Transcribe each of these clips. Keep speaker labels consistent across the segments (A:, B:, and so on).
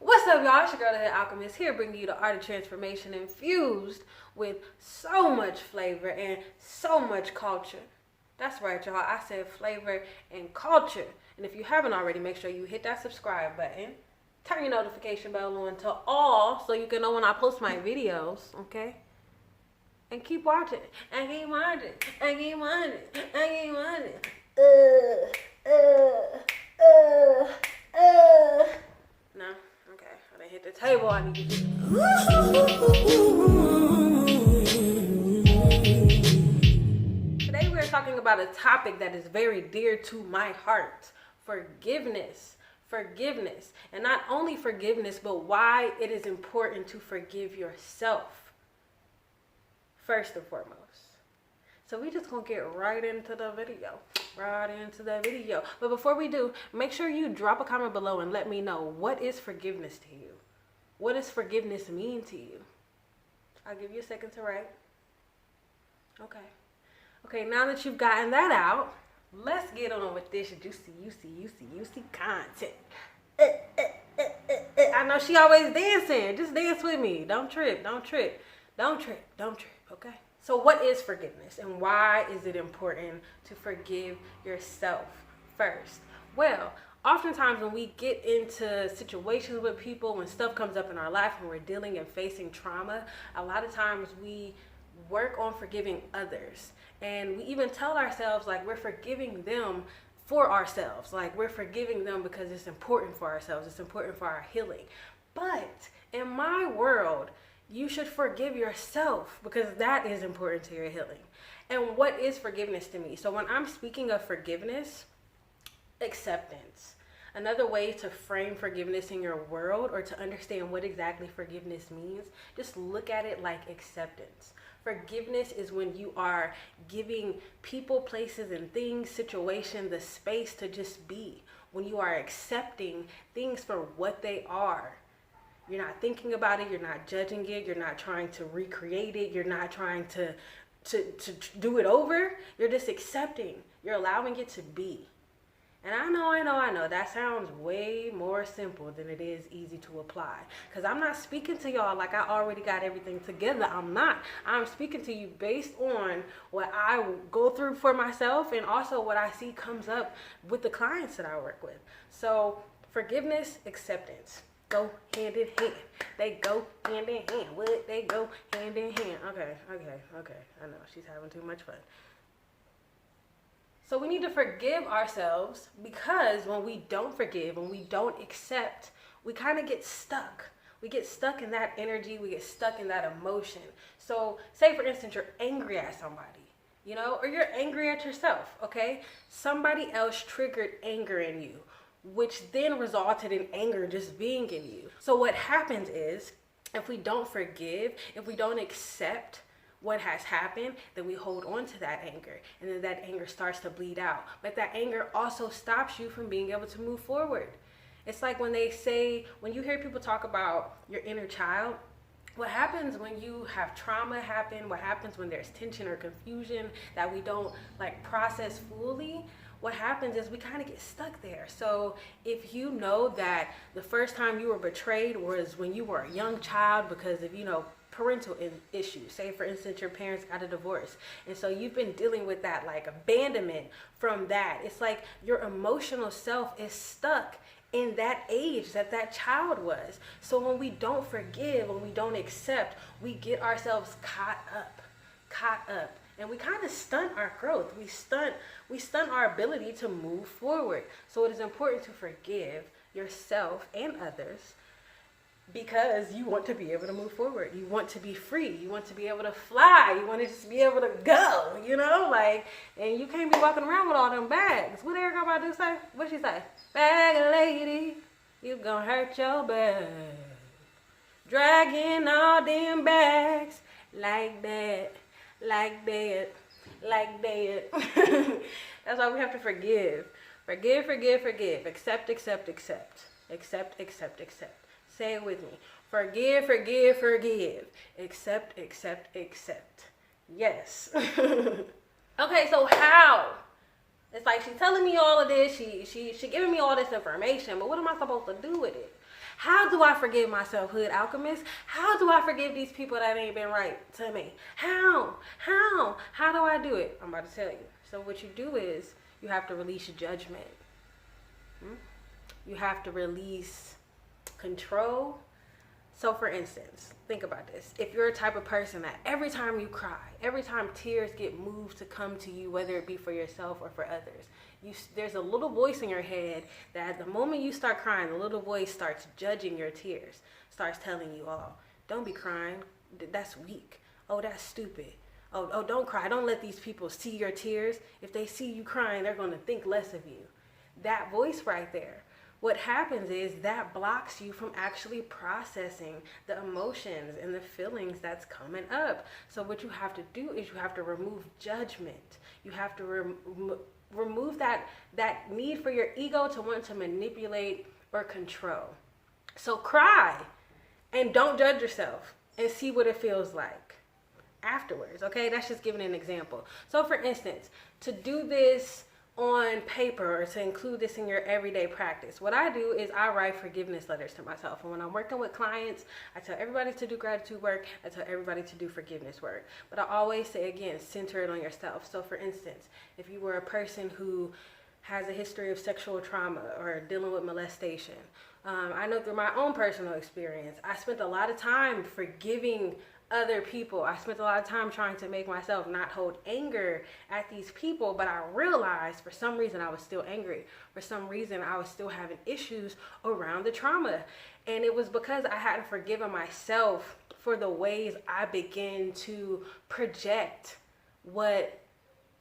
A: What's up, y'all? It's your girl, the Head Alchemist, here bringing you the art of transformation infused with so much flavor and so much culture. That's right, y'all. I said flavor and culture. And if you haven't already, make sure you hit that subscribe button. Turn your notification bell on to all so you can know when I post my videos, okay? And keep watching. And keep watching. And keep watching. And keep watching. No? Okay. I done hit the table. I need to Today we're talking about a topic that is very dear to my heart. Forgiveness. Forgiveness. And not only forgiveness, but why it is important to forgive yourself. First and foremost. So we just gonna get right into the video. But before we do, make sure you drop a comment below and let me know, what is forgiveness to you? What does forgiveness mean to you? I'll give you a second to write. Okay, now that you've gotten that out, let's get on with this juicy content. I know she always dancing. Just dance with me. Don't trip, okay? So what is forgiveness and why is it important to forgive yourself first? Well, oftentimes when we get into situations with people, when stuff comes up in our life, when we're dealing and facing trauma, a lot of times we work on forgiving others. And we even tell ourselves like we're forgiving them for ourselves. Like we're forgiving them because it's important for ourselves. It's important for our healing. But in my world, you should forgive yourself because that is important to your healing. And what is forgiveness to me? So when I'm speaking of forgiveness, acceptance. Another way to frame forgiveness in your world or to understand what exactly forgiveness means, just look at it like acceptance. Forgiveness is when you are giving people, places, and things, situations, the space to just be. When you are accepting things for what they are. You're not thinking about it. You're not judging it. You're not trying to recreate it. You're not trying to do it over. You're just accepting. You're allowing it to be. And I know. That sounds way more simple than it is easy to apply. Because I'm not speaking to y'all like I already got everything together. I'm not. I'm speaking to you based on what I go through for myself and also what I see comes up with the clients that I work with. So forgiveness, acceptance. Go hand in hand. They go hand in hand. What? They go hand in hand. Okay. I know she's having too much fun. So we need to forgive ourselves because when we don't forgive, when we don't accept, we kind of get stuck. We get stuck in that energy. We get stuck in that emotion. So say, for instance, you're angry at somebody, or you're angry at yourself, okay? Somebody else triggered anger in you, which then resulted in anger just being in you. So what happens is, if we don't forgive, if we don't accept what has happened, then we hold on to that anger, and then that anger starts to bleed out. But that anger also stops you from being able to move forward. It's like when you hear people talk about your inner child, what happens when you have trauma happen, what happens when there's tension or confusion that we don't process fully, what happens is we kind of get stuck there. So if you know that the first time you were betrayed was when you were a young child because of, parental issues. Say, for instance, your parents got a divorce. And so you've been dealing with that abandonment from that. It's like your emotional self is stuck in that age that child was. So when we don't forgive, when we don't accept, we get ourselves caught up. And we kind of stunt our growth. We stunt our ability to move forward. So it is important to forgive yourself and others because you want to be able to move forward. You want to be free. You want to be able to fly. You want to just be able to go, and you can't be walking around with all them bags. What Erica about to say? What she say? Bag lady, you gonna hurt your back. Dragging all them bags like that. That's why we have to forgive. Forgive. Accept. Say it with me. Forgive. Accept. Yes. Okay, so how It's like she's telling me all of this, she giving me all this information, but what am I supposed to do with it? How do I forgive myself, Hood Alchemist? How do I forgive these people that ain't been right to me? How do I do it? I'm about to tell you. So what you do is you have to release judgment. You have to release control. So for instance, think about this. If you're a type of person that every time you cry, every time tears get moved to come to you, whether it be for yourself or for others, there's a little voice in your head that at the moment you start crying, the little voice starts judging your tears, starts telling you, oh, don't be crying. That's weak. Oh, that's stupid. Oh, don't cry. Don't let these people see your tears. If they see you crying, they're going to think less of you. That voice right there. What happens is that blocks you from actually processing the emotions and the feelings that's coming up. So what you have to do is you have to remove judgment. You have to remove that need for your ego to want to manipulate or control. So cry and don't judge yourself and see what it feels like afterwards. Okay, that's just giving an example. So for instance, to do this on paper or to include this in your everyday practice, what I do is I write forgiveness letters to myself. And when I'm working with clients, I tell everybody to do gratitude work. I tell everybody to do forgiveness work. But I always say, again, center it on yourself. So for instance, if you were a person who has a history of sexual trauma or dealing with molestation, I know through my own personal experience, I spent a lot of time forgiving other people. I spent a lot of time trying to make myself not hold anger at these people, but I realized for some reason I was still angry. For some reason I was still having issues around the trauma. And it was because I hadn't forgiven myself for the ways I began to project what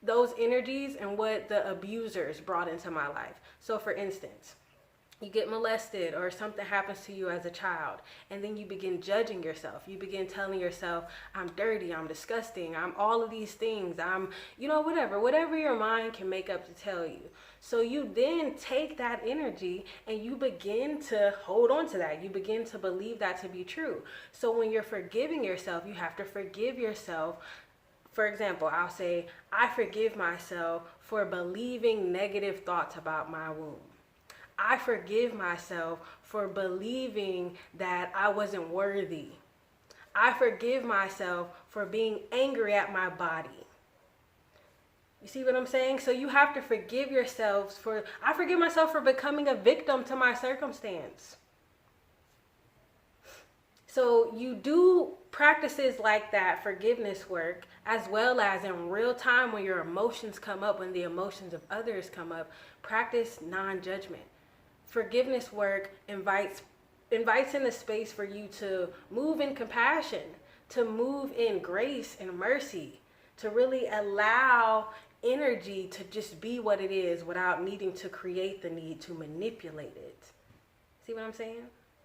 A: those energies and what the abusers brought into my life. So for instance, you get molested or something happens to you as a child, and then you begin judging yourself. You begin telling yourself, I'm dirty, I'm disgusting, I'm all of these things, I'm, whatever your mind can make up to tell you. So you then take that energy and you begin to hold on to that. You begin to believe that to be true. So when you're forgiving yourself, you have to forgive yourself. For example, I'll say, I forgive myself for believing negative thoughts about my womb. I forgive myself for believing that I wasn't worthy. I forgive myself for being angry at my body. You see what I'm saying? So you have to forgive yourselves I forgive myself for becoming a victim to my circumstance. So you do practices like that, forgiveness work, as well as in real time when your emotions come up, when the emotions of others come up, practice non-judgment. Forgiveness work invites in a space for you to move in compassion, to move in grace and mercy, to really allow energy to just be what it is without needing to create the need to manipulate it. See what I'm saying?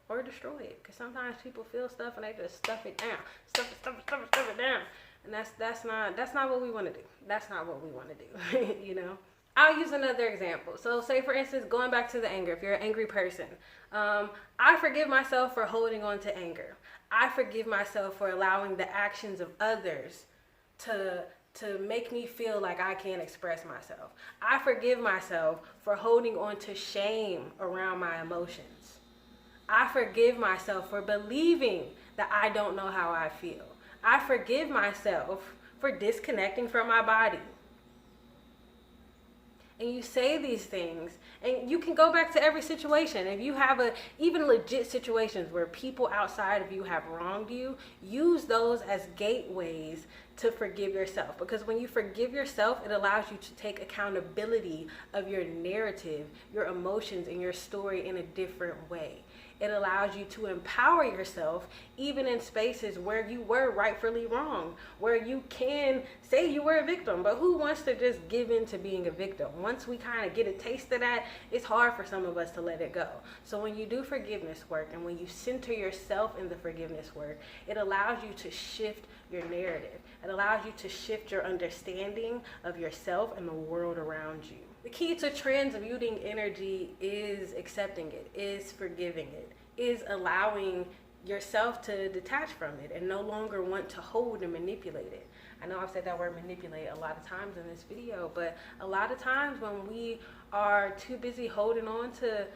A: Or destroy it. Because sometimes people feel stuff and they just stuff it down. Stuff it down. And that's not what we want to do. That's not what we want to do. You know? I'll use another example. So say for instance, going back to the anger, if you're an angry person, I forgive myself for holding on to anger. I forgive myself for allowing the actions of others to make me feel like I can't express myself. I forgive myself for holding on to shame around my emotions. I forgive myself for believing that I don't know how I feel. I forgive myself for disconnecting from my body. And you say these things, and you can go back to every situation. If you have even legit situations where people outside of you have wronged you, use those as gateways to forgive yourself. Because when you forgive yourself, it allows you to take accountability of your narrative, your emotions, and your story in a different way. It allows you to empower yourself even in spaces where you were rightfully wrong, where you can say you were a victim, but who wants to just give in to being a victim? Once we kind of get a taste of that, it's hard for some of us to let it go. So when you do forgiveness work and when you center yourself in the forgiveness work, it allows you to shift your narrative. It allows you to shift your understanding of yourself and the world around you. The key to transmuting energy is accepting it, is forgiving it, is allowing yourself to detach from it and no longer want to hold and manipulate it. I know I've said that word manipulate a lot of times in this video, but a lot of times when we are too busy holding on to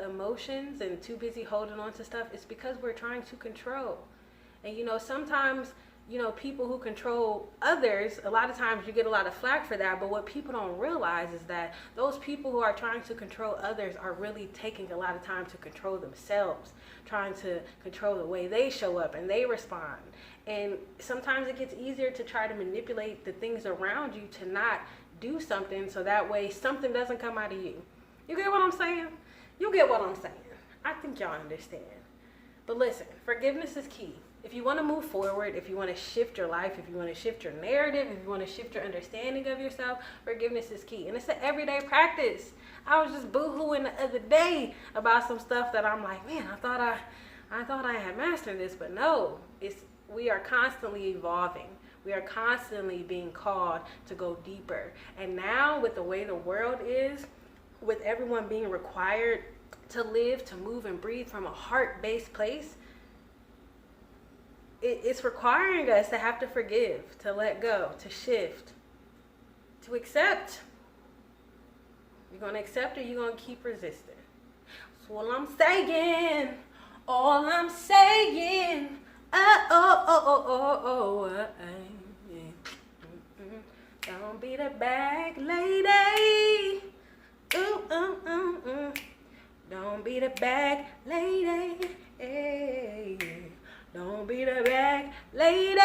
A: emotions and too busy holding on to stuff, it's because we're trying to control. And sometimes people who control others, a lot of times you get a lot of flack for that, but what people don't realize is that those people who are trying to control others are really taking a lot of time to control themselves, trying to control the way they show up and they respond. And sometimes it gets easier to try to manipulate the things around you to not do something, so that way something doesn't come out of you. You get what I'm saying? You get what I'm saying. I think y'all understand. But listen, forgiveness is key. If you want to move forward, if you want to shift your life, if you want to shift your narrative, if you want to shift your understanding of yourself, forgiveness is key. And it's an everyday practice. I was just boo-hooing the other day about some stuff that I'm like, man, I thought I had mastered this, but no. We are constantly evolving. We are constantly being called to go deeper. And now with the way the world is, with everyone being required to live, to move and breathe from a heart-based place, it's requiring us to have to forgive, to let go, to shift, to accept. You're going to accept or you're going to keep resisting. That's all I'm saying. All I'm saying. Don't be the bag lady. Don't be the bag lady. Don't be the bag lady.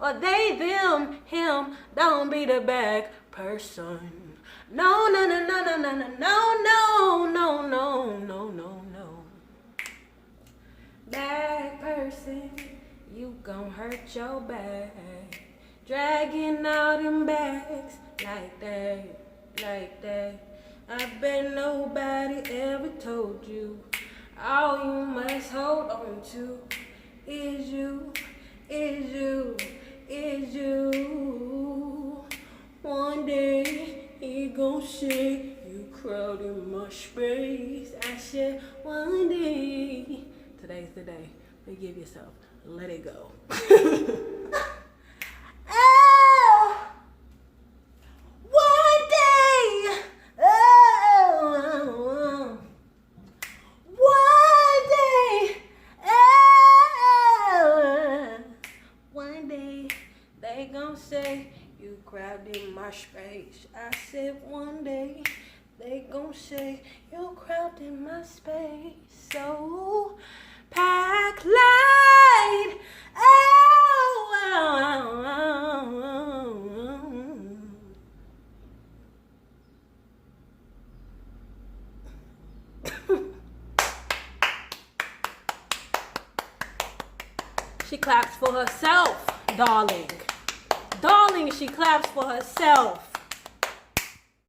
A: Or they, them, him. Don't be the bag person. No, no, no, no, no, no, no, no, no, no, no, no, no. Bag person, you gon' hurt your back. Dragging out them bags like that, like that. I bet nobody ever told you. All you must hold on to is you, is you, is you. One day he gon' say you crowded my space. I said one day. Today's the day. Forgive yourself. Let it go. Oh, one day. Oh, one day. Oh, one day they gon' say you crowded my space. I said one day they gon' say you crowded my space. So pack light. Oh, oh, oh, oh. She claps for herself, darling. Darling, she claps for herself.